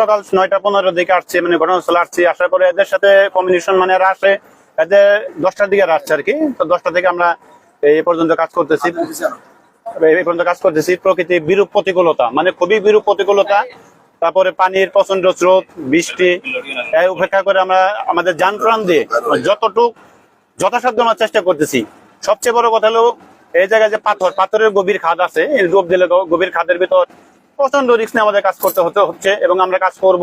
সকাল 9:15 দিকে আসছে, মানে ঘটনাস্থলে আসছি। আসার পরে এদের সাথে কমিউনিকেশন মানে এরা আসে, এদের 10টার দিকে আসছে আর কি। তো 10টা থেকে আমরা এই পর্যন্ত কাজ করতেছি। প্রকৃতির বিরূপ প্রতিকূলতা, মানে খুবই বিরূপ প্রতিকূলতা। তারপরে পানির প্রচন্ড স্রোত, বৃষ্টি উপেক্ষা করে আমরা আমাদের যান প্রাণ দিয়ে যতটুক যথাসাধ্য আমরা চেষ্টা করতেছি। সবচেয়ে বড় কথা হলো এই জায়গায় যে পাথরের গভীর খাদ আছে, ডুব দিলে গভীর খাদের ভিতর প্রচন্ড রিস্ক নিয়ে আমাদের কাজ করতে হচ্ছে এবং আমরা কাজ করব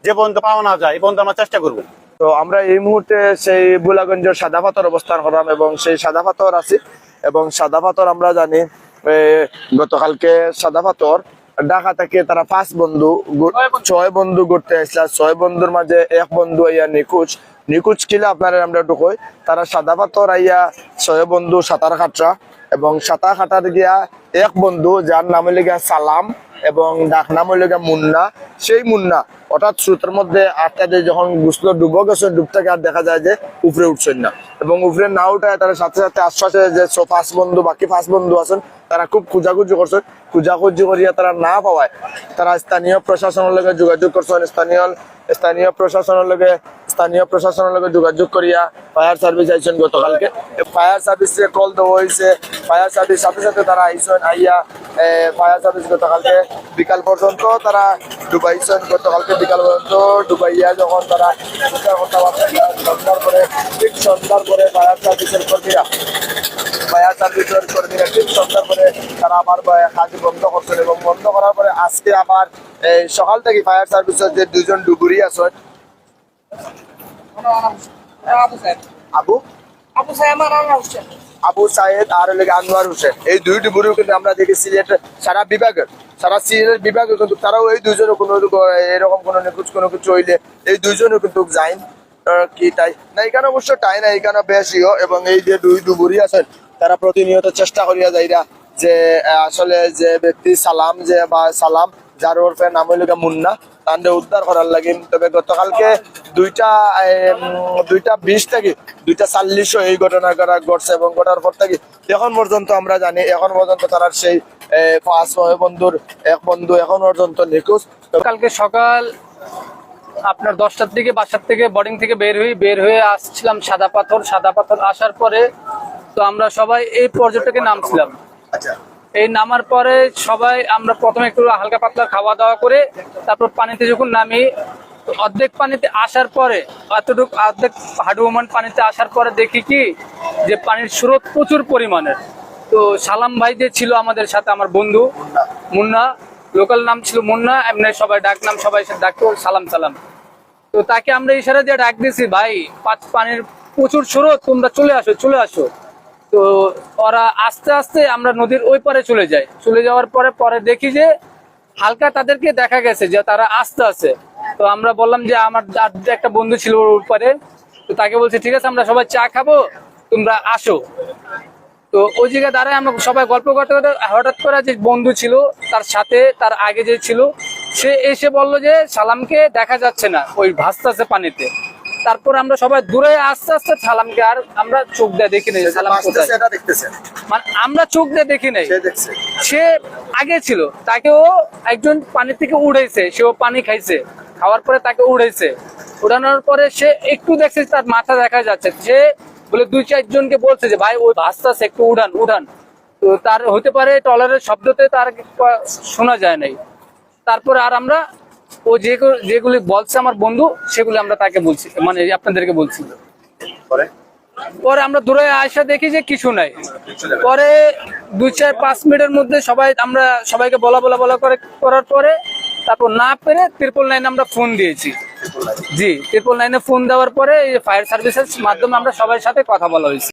যে পর্যন্ত পাওয়া না যায় এই পর্যন্ত আমরা চেষ্টা করব। তো আমরা এই মুহূর্তে সেই বুলাগঞ্জের সাদা পাথর অবস্থান করলাম এবং সেই সাদা পাথর আছি। এবং সাদা পাথর আমরা জানি গতকালকে সাদা পাথর ঢাকা থেকে তারা 6 বন্ধু ঘুরতে আসছিল। 6 বন্ধুর মাঝে এক বন্ধু আইয়া নিকুচ কিলা আপনারা আমরা একটু কই। তারা সাদা পাথর আইয়া 6 বন্ধু সাঁতার কাটরা এবং সাঁতার কাটার গিয়া এক বন্ধু যার নাম হইল গিয়া সালাম এবং ডাক নাম হইল গিয়া মুন্না। সেই মুন্না হঠাৎ স্রোতের মধ্যে আটকা দিয়ে যখন গুছলো ডুবো গেছে, ডুব থেকে আর দেখা যায় যে উপরে উঠছেন না এবং উপরে না উঠায় তারা সাথে সাথে আশ্বাসে যে বাকি 5 বন্ধু আছেন তারা খুব খুঁজাখুঁজি করছেন। খুঁজাখুঁজি করিয়া তারা না পাওয়ায় তারা স্থানীয় প্রশাসনের লগে যোগাযোগ করছেন। স্থানীয় প্রশাসনের লগে যোগাযোগ করিয়া ফায়ার সার্ভিস আইছেন গতকালকে। ফায়ার সার্ভিসে কল দেওয়া হয়েছে। ফায়ার সার্ভিস সাথে সাথে তারা আইছেন। আইয়া ফায়ার সার্ভিস গতকালকে বিকাল পর্যন্ত তারা ডুবাইছেন। গতকালকে বিকাল পর্যন্ত ডুবাইয়া যখন তারা সন্ধ্যার পরে ফায়ার সার্ভিসের কর্মীরা ঠিক সন্ধ্যার পরে তারা আবার কাজ বন্ধ করছেন এবং বন্ধ করার পরে আজকে আবার সকাল থেকে ফায়ার সার্ভিসের যে 2 জন ডুবুরি আছেন, আবু সাইদ আর আনোয়ার হোসেন, এই 2 ডুবুরি কিন্তু আমরা দেখি সারা সিলেটের বিভাগে কিন্তু তারাও এই 2 জনের কোনো এরকম কোনো নিখোঁজ কোনো কিছু হইলে এই 2 জনও কিন্তু যাইন কি তাই না। এখানে অবশ্য টাই না, এখানে বেশিও। এবং এই যে 2 ডুবুরি আছেন তারা প্রতিনিয়ত চেষ্টা করিয়া যাইরা যে আসলে যে ব্যক্তি সালাম যার ওরফে নাম হইল মুন্না তাদের উদ্ধার করার লাগে। তবে গতকালকে 2:20 থেকে 2:40 এই ঘটনা ঘটছে এবং ঘটার পর থেকে এখন পর্যন্ত আমরা জানি এখন পর্যন্ত তারা সেই 5 বন্ধুর এক বন্ধু এখন পর্যন্ত নিখোঁজ। কালকে সকাল আপনার 10টার দিকে বাসার থেকে বোর্ডিং থেকে বের হয়ে আসছিলাম সাদা পাথর আসার পরে তো আমরা সবাই এই পর্যটকে নামছিলাম। এই নামার পরে সবাই আমরা প্রথমে একটু হালকা পাতলা খাওয়া দাওয়া করে তারপর পানিতে যখন নামি অর্ধেক পানিতে আসার পরে অর্ধেক হাঁটুমান পানিতে আসার পরে দেখি কি যে পানির স্রোত প্রচুর পরিমাণের। তো সালাম ভাই যে ছিল আমাদের সাথে, আমার বন্ধু মুন্না, লোকাল নাম ছিল মুন্না, এমনি সবাই ডাক নাম সবাই ডাকতো সালাম। তো তাকে আমরা ইশারা দিয়ে ডাক দিয়েছি, ভাই পানির প্রচুর স্রোত, তোমরা চলে আসো। তো ওরা আস্তে আস্তে আমরা নদীর ওই পারে চলে যাওয়ার পরে দেখি যে হালকা তাদেরকে দেখা গেছে যে তারা আসতে। তো আমরা বললাম যে আমার একটা বন্ধু ছিল ওর পারে, তো তাকে বলছি ঠিক আছে আমরা সবাই চা খাবো, তোমরা আসো। তো ওই জায়গায় দাঁড়ায় আমরা সবাই গল্প করতে হঠাৎ করে যে বন্ধু ছিল তার সাথে তার আগে যে ছিল সে এসে বললো যে সালামকে দেখা যাচ্ছে না, ওই ভাসতেছে পানিতে। তারপর আমরা সবাই দূরে আস্তে আস্তে সালামকে আর আমরা চোখ দিয়ে দেখি নাই, মানে আমরা চোখ দিয়ে দেখি নাই, সে আগে ছিল। তাকেও একজন পানি থেকে উড়াইছে, সেও পানি খাইছে, খাওয়ার পরে তাকে উড়ানোর পরে সে একটু দেখছে তার মাথা দেখা যাচ্ছে, সে বলে 2-4 জনকে বলছে যে ভাই ওই ভাসতেছে একটু উড়ান। তো তার হতে পারে ট্রলারের শব্দতে তার শোনা যায় নাই। তারপরে আর আমরা ও যেগুলি বলছে আমার বন্ধু সেগুলি আমরা তাকে বলছি, মানে আপনাদেরকে বলছি। পরে আমরা দূরে আসা দেখি যে কিছু নাই। পরে 2-4-5 মিনিটের মধ্যে আমরা সবাইকে বলা করার পরে তারপর না পেরে 999 আমরা ফোন দিয়েছি। জি, 999 ফোন দেওয়ার পরে ফায়ার সার্ভিসের মাধ্যমে আমরা সবার সাথে কথা বলা হয়েছে।